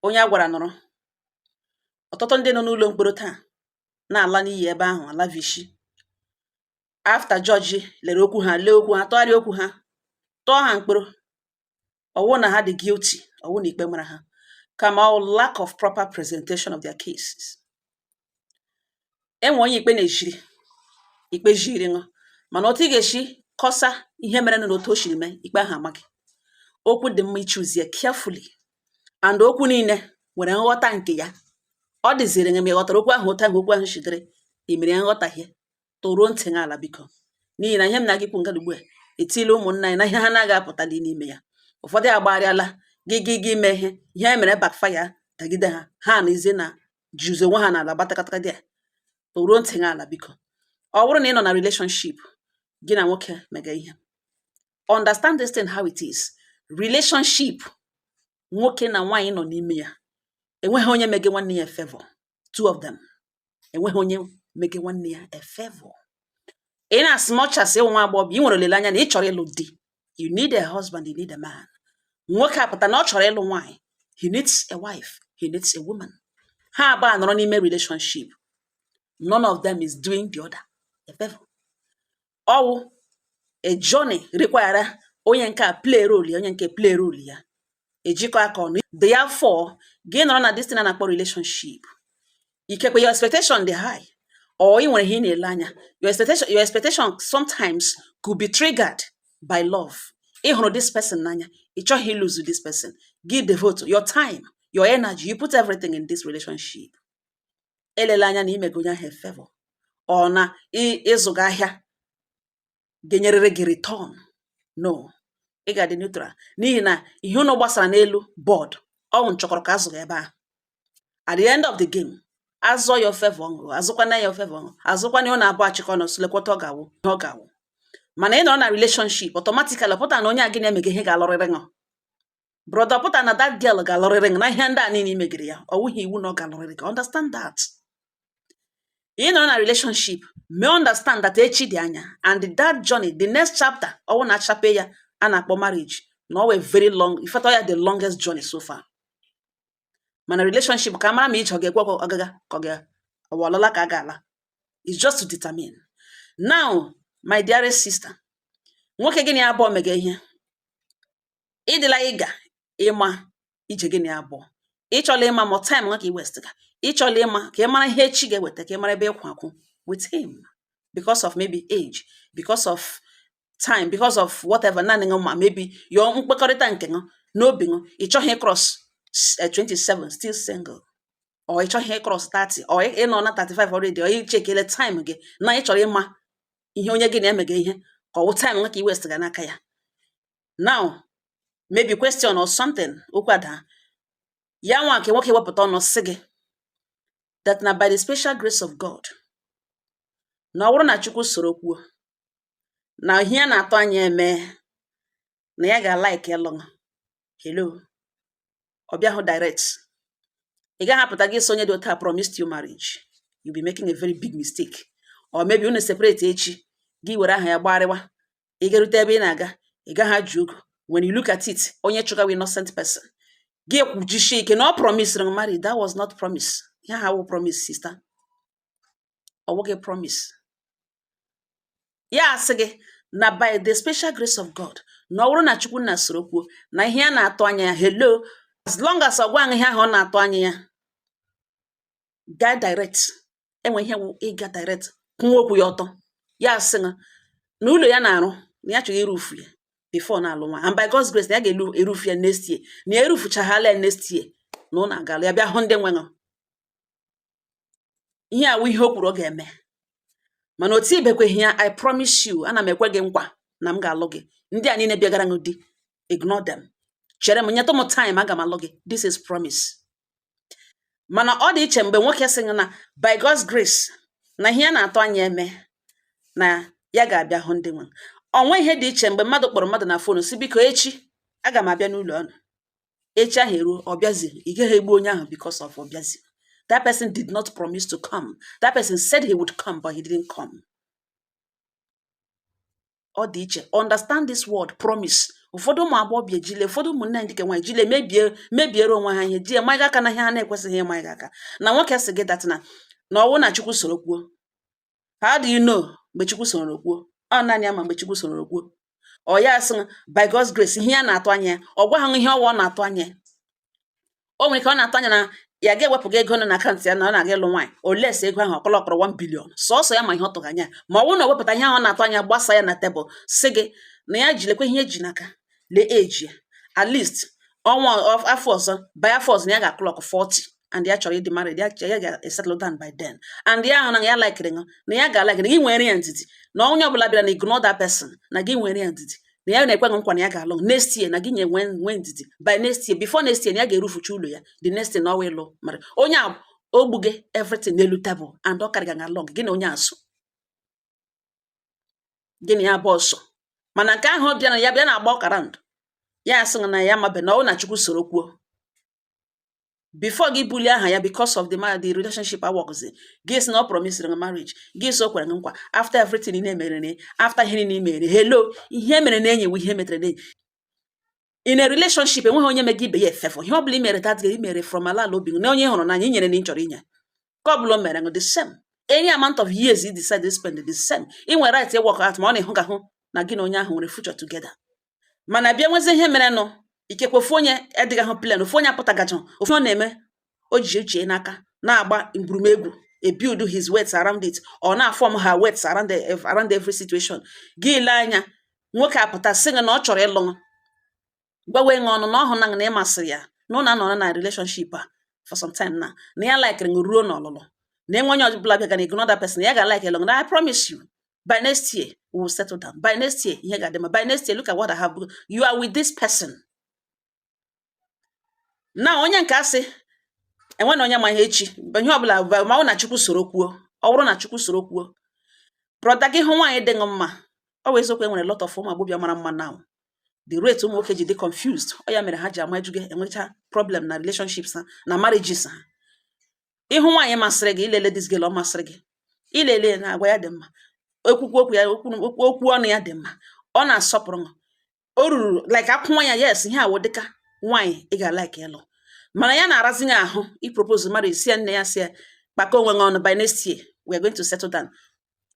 onye a gwara nọrọ. Ọtụtụ ndị nọ n'ụlọ mkpọrọ taa na-ala n'iyi ebe ahụ ala vishi. After judge lere okwu ha, lee okwu ha, tụgharịa okwu ha, tụọ ha mkpọrọ. Ọwụ na ha dị guilty, ọwụ na ikpe mara ha. Kama lack of proper presentation of their cases. Enwe onye ikpe na-ejiri, ikpe jiri ṅụ, mana otu ị ga-esi kọsa ihe mere n'otu o siri mee, ikpe ahụ amaghị. Okwu dị mma ichuzie carefully, and okwu niile nwere nghọta nke ya. Ọ dịziri gị ma ị ghọtara okwu ahụ ụta nke okwu ahụ shidere, i mere nghọtahie, tụruo ntị gị ala biko. N'ihi na ihe m na-agị kwu nga ugbu a etile ụmụnna anyị na ihe ha na-aga apụtali n'ime ya. Ụfọdụ agbarịala gị mee ihe mere backfire dagide ha, ha na ize na juzo onwe ha n'ala gbatakataka dị a. Tụruo ntị gị ala biko. Ọ bụrụ na ị nọ na relationship gị na nwoke mega ihe, understand this thing how it is. Relationship nwoke na nwaanyị nọ n'ime ya, enweghị onye mege nwanne ya favor. Two of them, enweghị onye mege nwanne ya a favor. In as much as nwa agbọghọ ị nwere olileanya na ị chọrọ ịlụ di, you need a husband, you need a man. Nwoke apụta na ọ chọrọ ịlụ nwaanyị, he needs a wife, he needs a woman. Ha abụọ nọrọ n'ime relationship, none of them is doing the other a favor. Ọwụ a journey require onye nke a play role ya, onye nke play role ya, ejikọ aka ọnụ. Therefore, gị nọrọ na this thing a na-akpọ relationship, ikekwe your expectation dị high, or ị nwere ihe ị na-ele anya. Your expectation sometimes could be triggered by love. Ị hụrụ this person n'anya, ị chọghị lose this person. Give devote your time, your energy, you put everything in this relationship. Elele anya na imego onye ahụ a favor, ọ na ịzụga ahịa ga-enyerịrị gị return. No, ị ga-adị neutral. N'ihi na ihe unu gbasara n'elu board, ọwụ nchọkọrọ ka azụga ebe ahụ. At the end of the game, azụ your favor ọṅụ, azụkwana your favor ọṅụ, azụkwana ọ na-abụ achịkọ na osulekwata ọ ga-awụ. Mana ị nọrọ na relationship, automatically pụta na onye a gị na-emege ihe ga-alụrịrị ṅụ. Brother, pụta na that girl ga-alụrịrị ṅụ na ihe ndị a niile imegiri ya, ọ wụghị iwu na ọ ga-alụrịrị gị. Understand that. Ị nọrọ na relationship, may understand that echi dị anya, and that journey, the next chapter, ọwụ na achape ya a na-akpọ marriage, na ọ very long, in fact, ya the longest journey so far. Mana relationship ka mara ma ije ọ ga-ekwe ọgaga ka ọ ga-awalala ka a ga-ala. It's just to determine. Now, my dearest sister, nwoke gị na abụọ mega ihe, ịdịla ịga ịma ije gị na abụọ. Ịchọla ịma more time nwa ka i west ga. Ịchọla ịma ka ị mara ihe echi ga-eweta, ka ị mara ebe ịkwụ akwụ with him, because of maybe age, because of time, because of whatever. Naanị gị ma maybe your mkpekọrịta nke gị n'obi gị, ị chọghị cross 27 still single, or ị chọghị cross 30, or ị nọ na 35 already, or ị chekele time gị na ị chọrọ ịma ihe onye gị na-emega ihe ka ọ wụ time nwa ka i west ga n'aka ya. Now, maybe question or something, okwu ada ya nwa nke nwoke wepụta ọnụ sị gị that na by the special grace of God, na ọ bụrụ na Chukwu soro kwuo na ihe a na-atụ anya eme, na ya ga-like ịlụ. Hello, ọ bịahụ direct. Ị gaghị apụta gị so onye dị otu a promised you marriage, you'll be making a very big mistake. Or maybe unu separate echi, gị were aha ya gbarịwa, ị ga-erute ebe ị na-aga, ị gaghị ajụ ogo. When you look at it, onye chụgawa innocent person, gị ekwujishi ike na ọ promise marry. That was not promise. Ya ha wụ promise, sister. Ọ wụghị promise. Ya asị gị na by the special grace of God, na ọ bụrụ na Chukwu na soro kwuo na ihe a na-atụ anya ya, hello, as long as ọ gwa ihe ahụ ọ na-atụ anya ya, gaa direct. Enwe ihe wụ ịga direct, kwuo okwu ya ọtọ. Ya asị gị na ụlọ ya na-arụ na ya chọrọ irufu ya before na alụ nwa, and by God's grace na ya ga-erufu ya next year, na ya erufuchaghala ya next year, na ọ na-agala ya bịa hụ ndị nwe ṅụ. Ihe a wụ ihe o kwuru ọ ga-eme. Mana otu ibekweghị ya, I promise you, ana m ekwe gị nkwa na m ga-alụ gị. Ndị a niile bịagara gị di, ignore them. Chere m, nyetụ m time, aga m alụ gị. This is promise. Mana ọ dị iche mgbe nwoke sị gị na by God's grace na ihe a na-atụ anya eme, na ya ga-abịa hụ ndị nwe. Onwe ihe dị iche mgbe mmadụ kpọrọ mmadụ na fonu si biko echi aga m abịa n'ụlọ ọnụ. Echi ahụ eruo, ọ bịazi, ị gaghị egbu onye ahụ because of ọ bịazi. That person did not promise to come. That person said he would come, but he didn't come. Ọ dị iche. Understand this word promise. ụfọdụ ụmụ agbọghọbịa ejile, ụfọdụ ụmụnne anyị dịka nwaanyị jile mebiere onwe ha ihe, ji ịmaghị aka na ihe ha na-ekwesịghị ịmaghị aka. Na nwoke sị gị dat na ọwụ na Chukwu soro kwuo. How do you know mgbe Chukwu soro kwuo? Ọ naanị ya ma mgbe Chukwu soro kwuo. Ọ ya sị by God's grace ihe ya na-atụ anya ya, ọ gwa ha ihe ọ na-atụ anya ya. O nwere ike ọ na-atụ anya na ya ga-ewepụga ego nọ na akaụntụ ya na ọ na-aga ịlụ nwaanyị, o lesi ego ahụ ọkọlọkọrọ 1 billion sọsọ ya ma ihe ọ tụrụ anya. Ma ọ bụrụ na o wepụta ihe ahụ ọ na-atụ anya, gbasa ya na tebụl, sị gị na ya jilekwa ihe eji n'aka, lee eji ya at least ọnwa afọ ọzọ, by afọ ọzọ na ya ga-akụlọk 40 and ya chọrọ ịdị married, ya ga-settle down by then. And ya ahụ na ya likere na ya ga-alike na gị nwere ya ndidi, na onye ọbụla bịara na ignore that person na gị nwere ya ndidi, na ya na-ekwe nkwa na ya ga-alụ next year, na gị nwee ndidi by next year, before next year na ya ga-erufucha ụlọ ya, the next year na ọwa ịlụ mara onye a ogbuge everything n'elu tebụl and ọ karịga along, gị na onye asụ, gị na ya bụ ọsọ. Mana nke ahụ bịa na ya bịa na-agba ọkara ndụ, ya asị na ya mabe na ọ na Chukwu soro kwuo. Before gị bulie aha ya because of the relationship awọgụzi, gị si na ọ promised marriage, gị so kwere nkwa, after everything ị na-emere, after ihe niile mere, hello, ihe mere na enyewu ihe metere na enyi. In a relationship, enweghị onye me gị ibe ya efefo. Ihe ọ bụla i mere that gị mere from ala obi na onye hụrụ n'anya inyere na ị chọrọ inye. Ka ọ bụla o mere the same. Any amount of years you decide to spend the same. I nwere right to work out ma ọ na-ehụ ka hụ na gị na onye ahụ nwere future together. Mana bịa nwezi ihe mere nọ, ikekwe ofu onye edịga hụ plan, ofu onye apụtagacha, ofu onye na-eme o ji uche n'aka na-agba mgburumegwu, build his weights around it, or na-form her weights around every situation. Gị ile anya nwoke apụta sị na ọ chọrọ ịlụ, gbawe ọnụ na ọhụ na ịmasịrị ya na ọ na-anọ na relationship a for some time na ya like ruo n'ọlụlụ, na enwe onye ọbụla bịa ga ignore that person, ya ga-like long. I promise you, by next year we will settle down. By next year ihe ga-adị mma. By next year look at what I have. You are with this person. Na onye nke asị enwe na onye ma ihe echi, ihe ọbụla ma ọ na Chukwu soro kwuo. Ọ bụrụ na Chukwu soro kwuo, brother gị hụ nwaanyị dị mma, ọ wee eziokwu enwere lot of ụmụ agbọghọbịa mara mma now. The rate ụmụ nwoke ji dị confused, ọ ya mere ha ji ama ejuge enwecha problem na relationships ha na marriages ha. Ịhụ nwaanyị masịrị gị, ilele this girl ọ masịrị gị, ilele na agwa ya dị mma, okwu ya, okwu ọnụ ya dị mma, ọ na-asọpụrụ, o ruru like akwụnwa ya, yes, ihe awụ dịka nwaanyị ị ga-like ịlụ. Mana ya na-arazi gị ahụ propose marriage, si nne ya si kpakọ onwe gị ọnụ, by next year we are going to settle down.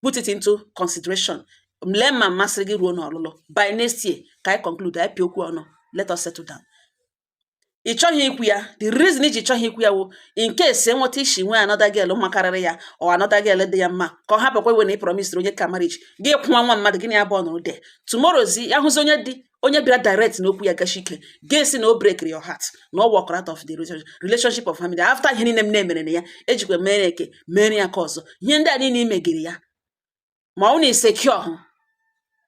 Put it into consideration. Lee ma masịrị gị ruo n'ọlụlụ, by next year ka anyị conclude, anyị pịa okwu ọnụ, let us settle down. Ị chọghị ikwu ya, the reason iji chọghị ikwu ya wụ in case enweta ishi nwee another girl makarịrị ya, or another girl dị ya mma, ka ọ hapụkwa iwe na ị promise onye ka marriage gị kwụnwa nwa mmadụ gị na ya bụ ọnụrụ de tomorrowzi ya hụzi onye bịara direct n'okwu ya gashi ike, ga-esi na o break your heart, na ọ walk out of the relationship of family. After ihe niile m na-emere na ya, ejikwa mere eke mere ya ka ọzọ, ihe ndị a niile imegiri ya, ma ọ na-esecure hụ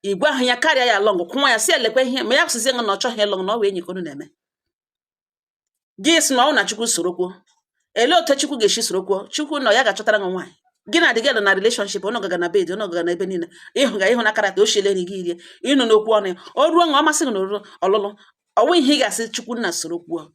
igwe ahụ ya karịa ya long, kwụnwa ya si elekwa ihe ma ya kwụsịzi na ọ chọghị long, na ọ wee nyekọnụ na-eme. Gị si na ọ na Chukwu soro kwuo, ele otu Chukwu ga-esi soro kwuo? Chukwu na ya ga-achọtara gị nwaanyị, gị na adịgị na relationship, ọnụ gaga na bed, ọnụ gaga na ebe niile, ịhụ na karata o shiele gị irie, ịnụ n'okwu ọnụ ya, o ruo ọ masị gị na ọlụlụ, ọwụ ihe ị ga-asị Chukwu na soro kwuo.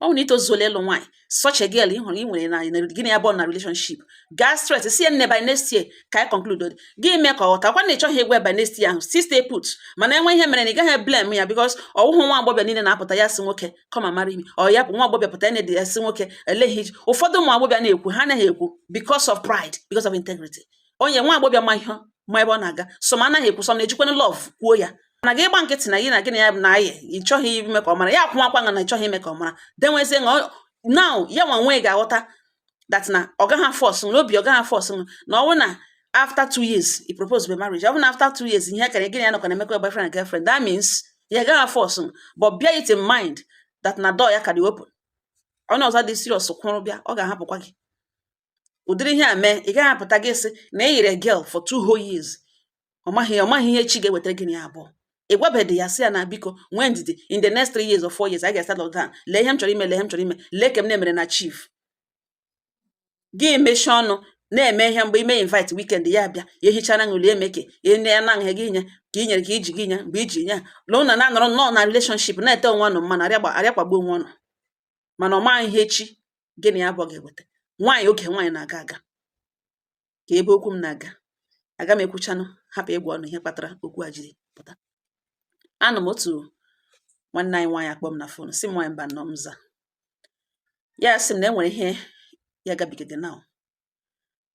Ọ bụ na itozuola ịlụ nwaanyị, such a girl ịhụrụ ị nwere na gị na ya bụ na relationship, gaa stress si nne by next year ka anyị conclude. Gị mee ka ọ ghọta kwa na ị chọghị egwe by next year ahụ, still stay put. Mana enwe ihe mere na ị gaghị blame ya, because ọwụhụ nwa agbọghọbịa niile na-apụta ya sị nwoke come and marry me, ọ ya bụ nwa agbọghọbịa pụta ya na-ede ya sị nwoke eleghị. Ụfọdụ ụmụ agbọghọbịa na-ekwu, ha anaghị ekwu because of pride, because of integrity. Onye nwa agbọghọbịa ma ihe ma ebe ọ na-aga, so ma anaghị ekwu, so na-ejikwana love kwuo ya. Na gị gba nkịtị na gị na ya na aye ị chọghị ime ka ọ mara, ya akwụnwakwa na ị chọghị ime ka ọ mara, denwezie now ya nwa nwe ga-aghọta that na ọ gaghị force n'obi, ọ gaghị force na ọ bụ na after 2 years he proposed by marriage, ọ bụ na after 2 years ihe kere gị na ya nọkwa na-emekwa boyfriend and girlfriend, that means ya gaghị force, but bear it in mind that na door ya ka dị open. Onye ọzọ dị serious kwụrụ bịa, ọ ga-ahapụkwa gị. Ụdịrị ihe a mee, ị gaghị apụta gị sị na e yiri girl for 2 whole years, ọ maghị ihe chi ga-ewetara gị na ya abụọ. Ị gwabedị ya sị ya na biko nwee ndidi, in the next 3 years or 4 years I ga-settle down, lee ihe m chọrọ ime, lee ihe m chọrọ ime, lee ka m na-emere na chief. Gị mechie ọnụ na-eme ihe mgbe ime invite weekend ya bịa, ya ehichara ṅụli emeke ya na nha gị nye ka i nyere ka iji gị nye mgbe iji nye lụ na na-anọrọ nnọọ na relationship na-ete onwe ọnụ mma na arịa kpagbuo onwe ọnụ, mana ọ maghị ihe echi gị na ya abụọ ga-eweta. Nwaanyị oge nwaanyị na-aga aga ka ebe okwu m na-aga, aga m ekwuchanụ, hapụ ịgwa ọnụ ihe kpatara okwu a jiri pụta. anụ m otu nwanne anyị nwaanyị akpọ m na fon si m nwaanyị mba nnọọ m za ya sị m na enwere ihe ya gabigide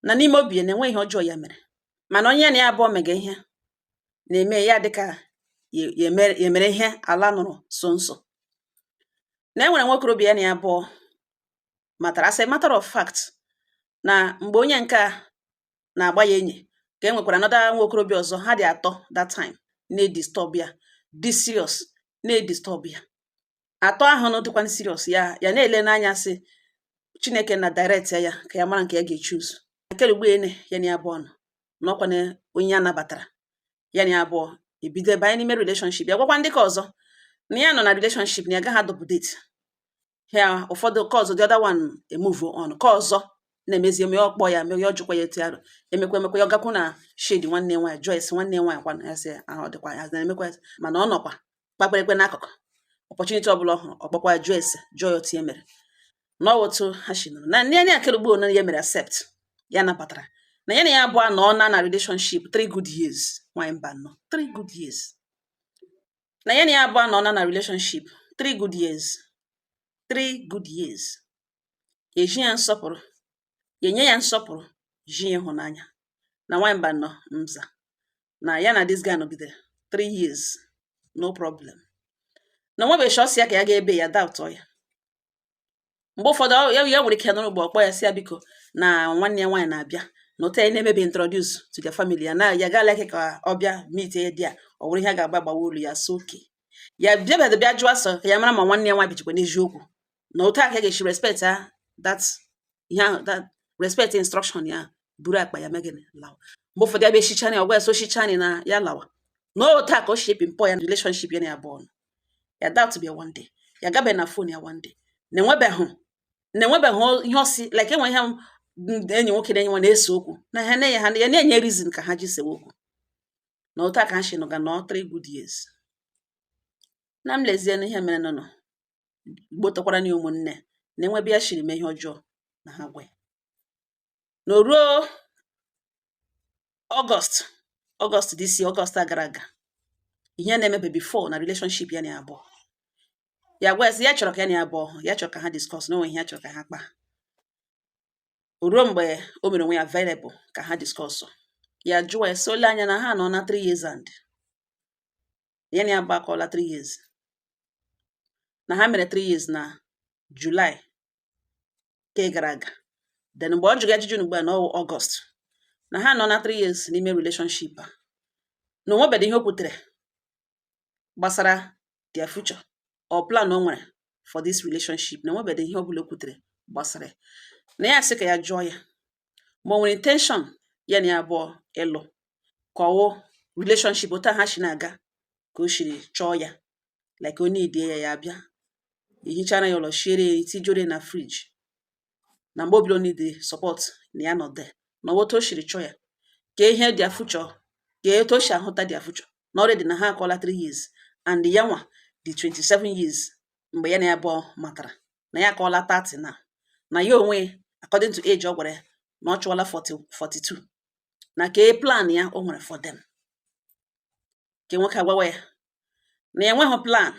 na n'ime obi ya na enwe ihe ọjọọ ya mere mana onye na ya abụọ mega ihe na-eme ya dịka ya mere ihe ala nụrụ so nso na enwere nwokorobịa ya na ya abụọ matara as a matter of fact na mgbe onye nke a na-agba ya enyi ka e nwekwara another nwokorobịa ọzọ ha dị atọ that time na-edisturb ya dị serious na-edisturb ya atọ ahụ na dịkwa serious ya na-ele n'anya sị Chineke na direct ya ka ya mara nke ya ga-choose nkelugbu ene ya na abụọ nọ n'ọkwa na onye ya nabatara ya na abụọ ebido banye n'ime relationship ya gwakwa ndị ka ọzọ na ya nọ na relationship na ya gaghị double date ya ụfọdụ ka ọzọ the other one move on ka ọzọ na-emezi eme ọkpọ ya mere ya ọjụkwa ya eti arụ emekwa ya ọgakwu na shade nwanne nwaanyị Joyce nwanne nwaanyị kwa ya sị ahụ dịkwa ya na-emekwa mana ọ nọkwa kpakperekwe n'akụkụ opportunity ọbụla ọhụrụ ọkpọkwa Joyce Joy otie mere n'otu ha shi nọ na ndị akelugbo na ya mere accept ya nabatara na ya na ya abụọ nọ na relationship 3 good years nwaanyị mba nọ 3 good years na ya na ya abụọ nọ na relationship 3 good years 3 good years eji ya nsọpụrụ enye ya nsọpụrụ ji ịhụnanya na nwaanyị mba nọ mza na ya na this guy nọgidere 3 years no problem na nwebeghị chọsi ya ka ya ga-ebe ya doubt ya mgbe ụfọdụ ya nwere ike nụrụ ugbo ọkpọ ya si ya biko na nwanne ya nwaanyị na-abịa na otu ya na-emebi introduce to their family ya na ya gaa like ka ọ bịa meet ya dị ya ọ bụrụ ihe a ga-agba gbawa olu ya so oke ya bịa jụọ asọ ka ya mara ma nwanne ya nwaanyị bichikwa n'eziokwu na otu a ka ga-esi respect ha that respect instruction ya buru akpa ya megịnị lawa mgbe ụfọdụ ya bịa echichani ọgwa ya so chichani na ya lawa na otu a ka o shepi mpọ ya relationship ya na ya abụọ ya doubt bịa one day ya gabe na phone ya one day na-enwebeghị ihe ọsị like enwe ihe enyi nwoke na enyi nwa na-ese okwu na ha na-enye reason ka ha ji sewe okwu na otu a ka ha shi nọga nọ 3 good years na m lezie n'ihe mere nọ gbotakwara na ụmụnne na enwebe ya shiri mee ihe ọjọọ na ha gwe na ruo August this year August gara aga ihe na-emebe before na relationship ya na abụọ ya gwezi ya chọrọ ka ya na abụọ ya chọrọ ka ha discuss n'onwe ihe ya chọrọ ka ha kpaa ruo mgbe o mere onwe ya available ka ha discuss ya jụọ ya so ole anya na ha nọ na 3 years and ya na abụọ akọla 3 years na ha mere 3 years na July nke gara aga then mgbe ọ jụrụ ajụjụ n'ugbu a na August na ha nọ na 3 years n'ime relationship a na onwebeghị ihe o kwutere gbasara their future or plan o nwere for this relationship na onwebeghị ihe ọ bụla o kwutere gbasara na ya sị ka ya jụọ ya ma o nwere intention ya na ya abụọ ịlụ ka ọwụ relationship otu ha si na-aga ka o siri chọọ ya like onye idie ya abịa ehichara ya ụlọ shiere ya itijore na fridge na mgbe obilo need support na ya nọ there na otu o siri chọọ ya ka ihe dia future ka etu o si ahụta dia future na already na ha akọla 3 years and ya nwa dị 27 years mgbe ya na ya abụọ matara na ya akọla 30 na ya onwe according to age ọ gwara ya na ọ chụọla 42 na ka plan ya o nwere for them ka nwoke agwawa ya na ya enweghị plan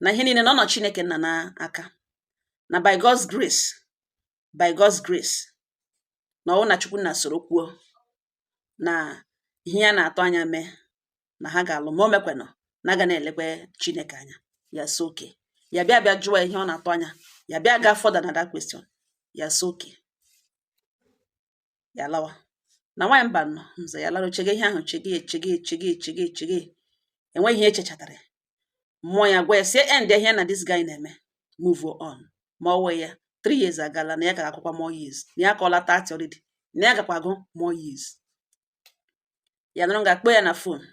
na ihe niile nọ Chineke nna n'aka na by God's grace na ọ na Chukwu na soro kwuo na ihe ya na-atụ anya mee na ha ga-alụ ma o mekwenụ na aga na-elekwe Chineke anya ya so oke ya bịa jụọ ihe ọ na-atụ anya ya bịa ga further na that question ya so oke ya lawa na nwaanyị mba nọ nze ya lara chege ihe ahụ chege enweghị ihe echechatara mmụọ ya gwa ya si end ihe na this guy na-eme move on ma ọ wee ya 3 years agala na ya ga-akwụkwa more years na ya akọla 30 already na ya gakwa agụ more years ya nọrọ ga-akpọ ya na phone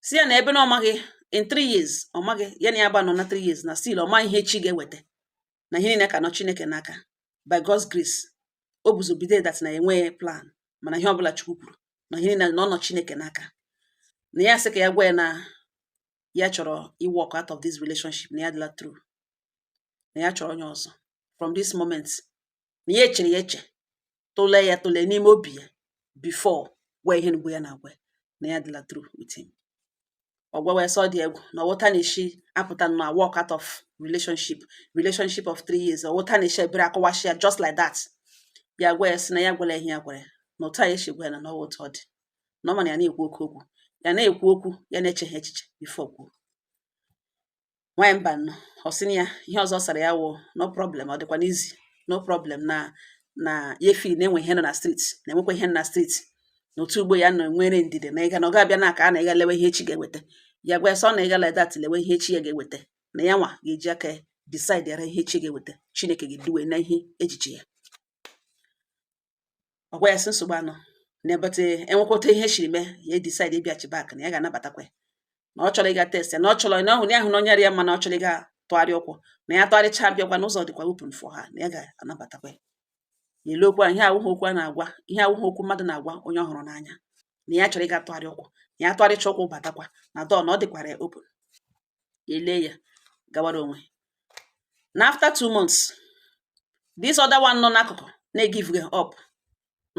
si ya na ebe na ọ maghị in 3 years ọ maghị ya na ya gba nọ na 3 years na still ọ maghị ihe chi ga-eweta na ihe niile ka nọ Chineke n'aka by God's grace o buzobido that na enweghị plan mana ihe ọbụla Chukwu kwuru na ihe niile nọ Chineke n'aka na ya sị ka ya gwa ya na ya chọrọ walk out of this relationship na ya dịla true na ya chọrọ onye ọzọ from this moment na ya echere ya eche tụle n'ime obi ya before gwa ihe mgbe ya na-agwa na ya dịla true with him ọgwa wee sọ dị egwu na ọwụta na-eshi apụta na work out of relationship of 3 years ọwụta na-eshi ebere akọwashi ya just like that ya gwa ya sị na ya gwara ihe ya gwara ya na ụtọ ya eshi gwa ya na ọwa ụtọ ọ dị na ọ mana ya na-ekwu oke okwu ya na-ekwu okwu ya na-echeghị echiche before kwuo nwaanyị mba nnọọ ọ sị na ya ihe ọzọ sara ya wụ no problem ọ dịkwa n'izi no problem na ya feel na enwe ihe nọ na street na enwekwa ihe nọ na street na otu ugbo ya nọ nwere ndidi na ịga na ọ ga-abịa na aka a na ịga lewe ihe echi ga-eweta ya gwa ya sọ na ịga like that lewe ihe echi ya ga-eweta na ya nwa ga-eji aka ya decide yara ihe echi ga-eweta Chineke ga-eduwe na ihe echiche ya ọ gwa ya sị nsogbu anọ na ebete enwekwata ihe shiri mee ya decide ịbịachi back na ya ga-anabatakwa na ọ chọrọ ịga test ya na ọ chọrọ na ọhụ na ahụ na onye ya mma na ọ chọrọ ịga tụgharị ụkwụ na ya tụgharịcha bịakwa n'ụzọ dịkwa open for ha na ya ga-anabatakwa ya ele okwu ihe awụghị okwu a na-agwa ihe awụghị okwu mmadụ na-agwa onye ọhụrụ n'anya na ya chọrọ ịga tụgharị ụkwụ na ya tụgharịcha ụkwụ batakwa na dọọ na ọ dịkwara ya open ele ya gawara onwe na after 2 months this other one nọ n'akụkụ na-egive up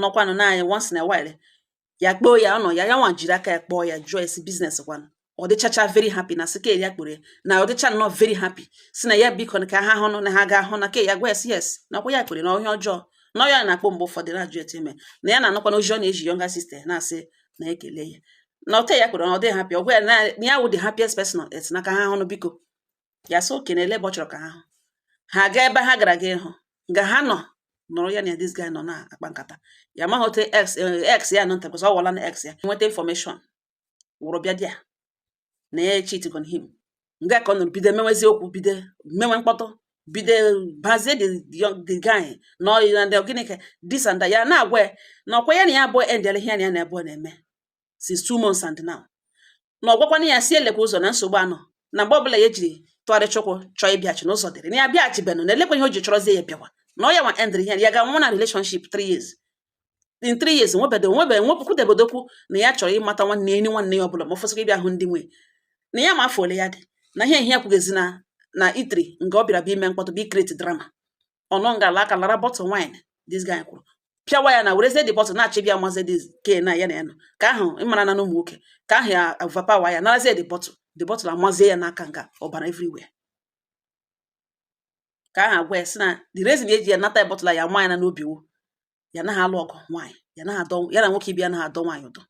nọkwanụ naanị once in a while ya kpoo ya ọnọ ya nwa jiri aka ya kpọọ ya jụọ esi business kwanụ ọ dịchacha very happy na sị ke ya kporo ya na ọ dịcha nnọọ very happy si na ya biko ka ha hụ na ha ga-ahụ na ke ya gwa yes na kwa ya kpere na ihe ọjọọ na ya na-akpọ mgbe ụfọdụ na-ajụ ete ime na ya na-anọkwa na ozi ọ na-eji younger sister na-asị na ekele ya na ọte ya kpere na ọ dị happy ọ gwa ya na ya wụ the happiest person eti na ka ha hụ biko ya so okene ele ebe ọ chọrọ ka ha hụ ha gaa ebe ha gara ga ịhụ nga ha nọrọ ya na this guy nọ na-akpa nkata ya maghị ote x ya nọ nta kwụsị ọ wọla na x ya nweta information wụrụ bịa dia na ya cheat on him nga ka ọ nọrọ bido menwezi okwu bido menwe mkpọtụ bido bazie the guy na gịnị ka this and that ya na-agwa na ọkwa ya na ya abụọ endele ihe ya na abụọ na-eme since 2 months and now na ọgwakwana ya si elekwa ụzọ na nsogbu anọ na mgbe ọbụla ya jiri tụgharị chukwu chọọ ịbịachi n'ụzọ dịrị na ya bịaghachibenụ na elekwa ihe o ji chọrọzie ya bịawa na ọ ya nwa endịrị ihe ya ga-anwụ na relationship 3 years in 3 years nwepụkwudebodokwu na ya chọrọ ịmata nwanne enyi nwanne ya ọbụla ma ọfọsịkwa ịbịa hụ ndị nwe na ya ma afọ ole ya dị na ihe ya kwugezi na itri nke ọ bịara bụ ime mkpọtụ bụ create drama ọnụ ngala aka lara bottle wine this guy kwuru pịawa ya na werezie the bottle na-achị bịa mazi ke na ya na ya nọ ka ahụ ịmara na ụmụ nwoke ka ahụ ya overpower ya narazie the bottle amazie ya n'aka nga ọbara everywhere ka ahụ agwa ya sị na the reason eji ya nata bottle ya ma ya na n'obiwo ya na ha alụ ọgụ nwaanyị ya na nwoke ibe ya na ha adọ nwaanyị ụdọ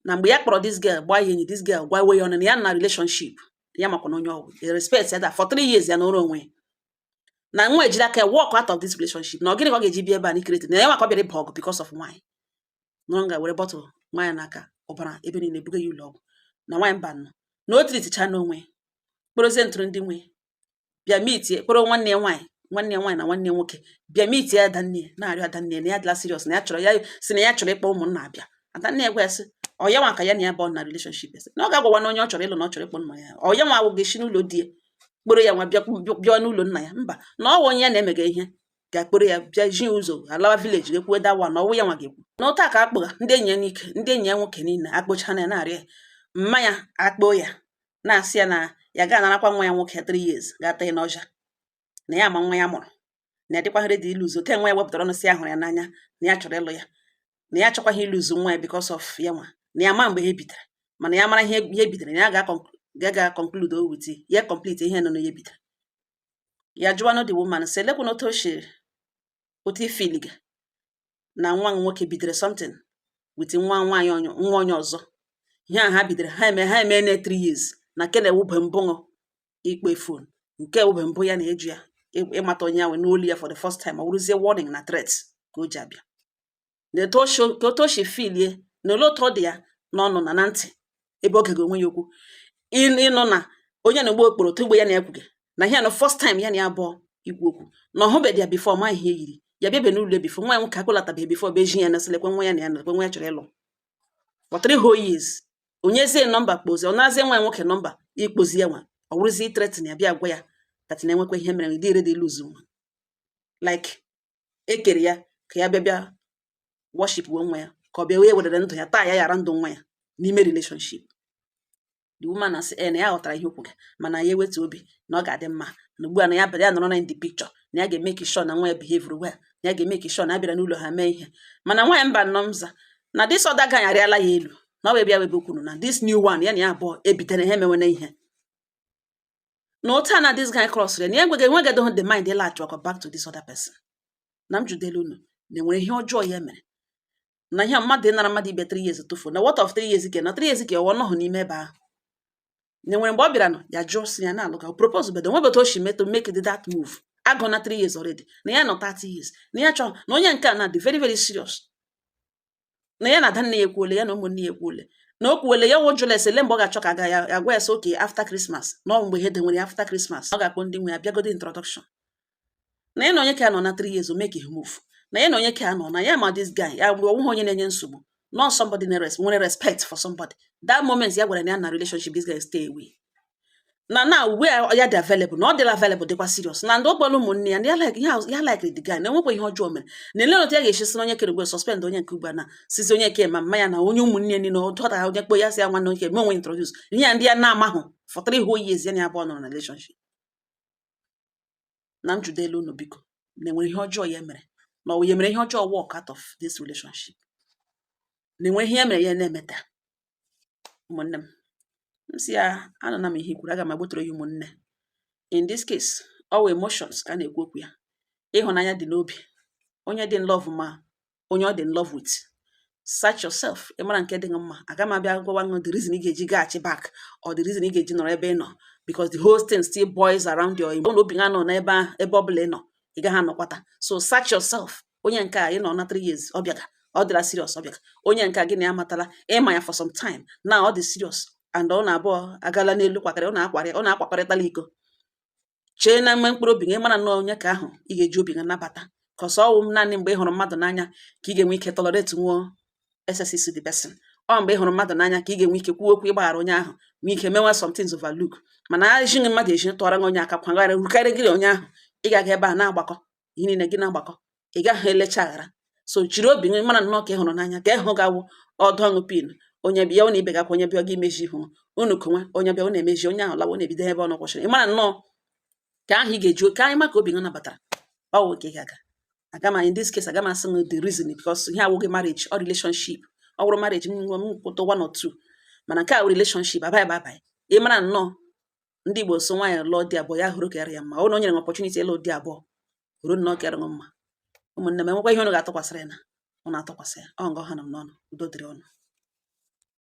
na mgbe ya kpọrọ this girl gba ya enyi this girl gwa we ya ọnụ na ya na relationship ya makwa na onye ọgwụ respect ya da for 3 years ya n'ọrụ onwe na nwa ejiri aka walk out of this relationship na ọ gịnị ka ọ ga-eji bịa ebe a n'ikirete na ya nwa ka ọ bịara ịba ọgụ because of nwaanyị nọrọ nga were bọtụl nwaanyị n'aka ọbara ebe niile buga ya ụlọ ọgwụ na nwaanyị mba nọ na o triticha n'onwe kporozie ntụrụ ndị nwe bịa mitie kporo nwanne ya nwaanyị na nwanne nwoke bịa mitie ya adanne na-arịọ adanne na ya dịla serious na ya chọrọ ya si na ya chọrọ ịkpọ ụmụnna abịa adanne ya gwa ya sị ọ ya nwa ka ya na ya bụ na relationship na ọ ga-agwawa na onye ọ chọrọ ịlụ na ọ chọrọ ịkpọ nna ya ọ ya nwa awụ ga-esi n'ụlọ di ya kporo ya nwa bịa n'ụlọ nna ya mba na ọ wụ onye ya na-emega ihe ga-akporo ya bịa ji ụzọ alawa village ga-ekwu dawa na ọwụ ya nwa ga-ekwu na ụta ka akpụga ndị enyi ya n'ike ndị enyi ya nwoke niile akpụcha na ya na-arịa mmanya akpoo ya na-asị ya na ya ga-anarakwa nwa ya nwoke 3 years ga-ata ya n'ọja na ya ma nwa ya mụrụ na ya dịkwa ready iluzo te nwa ya wepụtara ọnụ si ahụrụ ya n'anya na ya chọrọ ịlụ ya na ya chọkwaghị iluzo nwa ya because of ya nwa na ya ma mgbe ha bidara mana ya mara ihe bidara na ya ga conclude with ya complete ihe nọ na ya bidara ya jụwa no the woman sị lekwa n'otu otu ifiliga na nwa nwoke bidara something with nwa onye ọzọ ihe a ha bidara ha eme na 3 years na kele ewube mbụ ikpe phone nke ewube mbụ ya na-eju ya ịmata onye ahụ n'olu ya for the first time ọ wụrụzie warning na threat ka o ji abịa ka otu o si filie na ole otu ọ dị ya n'ọnụ na ntị ebe oge ga-onwe ya okwu ịnụ na onye na-egbu okporo togbo ya na-ekwuge na ihe na first time ya na ya abụọ ikwu okwu na ọhụbedị ya bifo ma ihe yiri ya bịa n'ụlọ bifo nwa ya nwoke akwụlatabeghị bifo beji ya na-eselekwe nwa ya na ya na nwa ya chọrọ ịlụ for 3 whole years onyezie nọmba kpozi ọ na-azie nwa ya nwoke nọmba ikpozi ya nwa ọ wụrụzie threaten ya bịa gwa ya that na-enwekwa ihe mere dị ire dị luzu nwa like ekere ya ka ya bịa worship nwa ya ka ọ bịa wee wedere ndụ ya taa ya yara ndụ nwa ya n'ime relationship the woman na sị na ya ghọtara ihe okwu gị mana ya eweta obi na ọ ga-adị mma na ugbu a na ya bịara ya nọrọ na the picture na ya ga-emeke sure na nwa ya behave well na ya ga-emeke sure na ya bịara n'ụlọ ha mee ihe mana nwa ya mba nnọọ mza na this other guy arịala ya elu na ọ bịa webe kwunu na this new one ya na ya abụọ ebitere ihe menwene ihe na ụta na this guy cross na ya enwegedo the mind ịlaghachi ọkọ back to this other person. Na m judelu unu na enwere ihe ọjọọ ya mere na ihe mmadụ ịnara mmadụ ibe 3 years tụfuo na what of 3 years ke na 3 years ke ọ nọhụ n'ime ebe ahụ na enwere mgbe ọ bịara nọ ya jụọ si ya na alụ ka propose bedo nwebedo o shi meto make that move agụ na 3 years already na ya nọ 30 years na ya chọọ na onye nke a na dị very very serious na ya na ada nne ya ekwuole ya na ụmụnne ya ekwuole na o kwuole ya wụjụla esele mgbe ọ ga-achọ ka aga ya agwa ya so oke after Christmas na mgbe ihe denwere after Christmas ọ ga-akpọ ndị nwe ya bịagodo introduction na ya na onye ka nọ na 3 years o make him move na ya na onye ka nọ na ya ma this guy ya mgbe onwe onye na-enye nsogbu not somebody nwere respect for somebody that moment ya gwara na ya na relationship this guy stay away na now where ya dị available na ọ dịla available dịkwa serious na ndị ọkpọrọ ụmụnne ya ya like the guy na enwekwa ihe ọjọọ mere na ele otu ya ga-esi na onye kere ugbe suspend onye nke ugbu na sizi onye ke ma mma ya na onye ụmụnne ni na ọdọta onye kpo ya si ya nwanne onye me onwe introduce ihe ya ndị ya na-amahụ for 3 whole years ya na abụọ nọ na relationship. Na m judelu unu biko na enwere ihe ọjọọ ya mere na ọ ya mere ihe ọjọọ work out of this relationship na enwere ihe ya mere ya na-emeta ụmụnne m si ya anọ na m ihe kwuru aga m agbotoro ya ụmụnne. In this case all emotions ka na-ekwu okwu ya ịhụnanya dị n'obi onye dị in love ma onye ọ dị in love with search yourself ịmara nke dị mma aga m abịa gwawa ṅụ the reason ị ga-eji gaghachi back or the reason ị ga-eji nọrọ ebe ị nọ because the whole thing still boils around your emotion. Obi ha nọ n'ebe ebe ọbụla ị nọ ị gaghị anọkwata so search yourself onye nke a ị nọ na 3 years ọ bịaga ọ dịla serious ọ bịaga onye nke a gị na ya matala ịma ya for some time na ọ dị serious and ọ na-abụọ agala n'elu kwakịrị ọ na-akwakọrịtala iko chee na mgbe mkpụrụ obi gị mara na onye ka ahụ ị ga-eji obi gị nabata ka ọsọ ọwụ naanị mgbe ị hụrụ mmadụ n'anya ka ị ga-enwe ike tolerate nwụọ excesses the person ọ mgbe ị hụrụ mmadụ n'anya ka ị ga-enwe ike kwuo okwu ịgbaghara onye ahụ nwee ike menwe some things overlook mana ejighị mmadụ eji tụọra onye aka kwagara rukarị gị onye ahụ ị ga-aga ebe a na-agbakọ ihe niile gị na-agbakọ ị gaghị elecha aghara so jiri obi gị mara nnọọ ka ị hụrụ n'anya ka ịhụ gawụ ọdụ ọṅụ pin onye bịa ọ na ibe gakwa onye bịa gị imeji ihu unu konwe onye bịa ọ na-emeji onye ahụ lawa na-ebido ebe ọ nọ kwụsịrị ịmara nnọọ ka ahụ ị ga-eji ka anyị maka obi gị nabatara ọ wụ ka ị ga-aga aga m in this case aga m asị m the reason because ihe awụghị marriage or relationship ọ bụrụ marriage m kwụta 1 or 2 mana nke a wụ relationship abaghị ịmara nnọọ ndị Igbo so nwaanyị lụọ di abụọ ya hụrụ ka ya mma ọ na onye nwere opportunity ịlụ di abụọ hụrụ nnọọ ka ya mma ụmụnne m enwekwa ihe unu ga-atụkwasịrị ya na unu atụkwasị ya ọ ngọ ha nọ m n'ọnụ udo dịrị ọnụ.